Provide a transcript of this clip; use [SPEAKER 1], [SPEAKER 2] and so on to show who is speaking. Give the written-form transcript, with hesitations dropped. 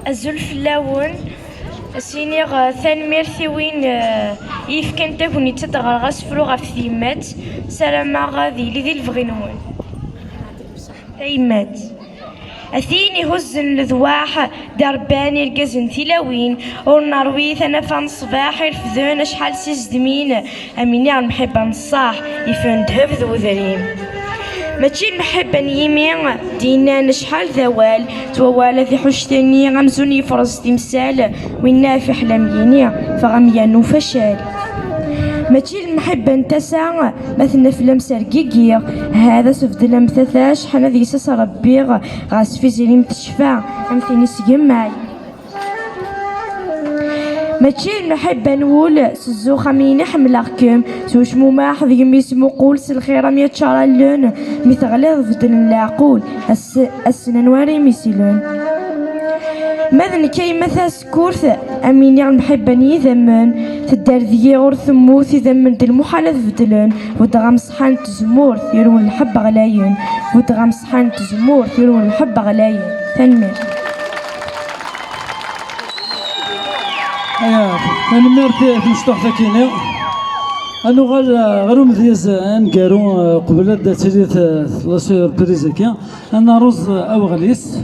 [SPEAKER 1] أزول فلاون سينيغ ثانميرتي وين يفكن تاكوني تدغر غاسفرو غف ثيمات سلام غادي لذي الفغينون ثيمات أثيني هزن لذواح درباني القزن ثلاوين ونروي ثنفا الصباح يرفذون شحال سيزدمين أميني المحبة نصاح يفن دهب ذو ذريم ماشي المحبة نيمين دينا نشحال ذوال توال ذي حشتني غمزون يفرز تمثال وينا في حلميني فغميانو فشال ماشي المحبة نتسع مثلنا في لمسرقيقيغ هذا سفدل مثثاش حنا ذي ساس ربيغ غاس في زيني متشفع امثيني سيماي ماشي المحبة نقول سزوخة مين حملكم سوش مماح ذي ميسمو قول سالخيرة مية شارع اللون مثغلظ فدل العقول السنان واري ميسيلون ماذن كي مثا سكورث اميني المحبة نيذمن تدار ذي غور ثموث يذمن دي المحالة فدلن ودغام صحان تزمور يرون الحب غلاين ودغام صحان تزمور يرون الحب غلاين ثنمر
[SPEAKER 2] نمرت في مشطوح ثكيني أنو غير مذيز نقارو قبل تليث لا سوربريز كيا أنا رز أو غليس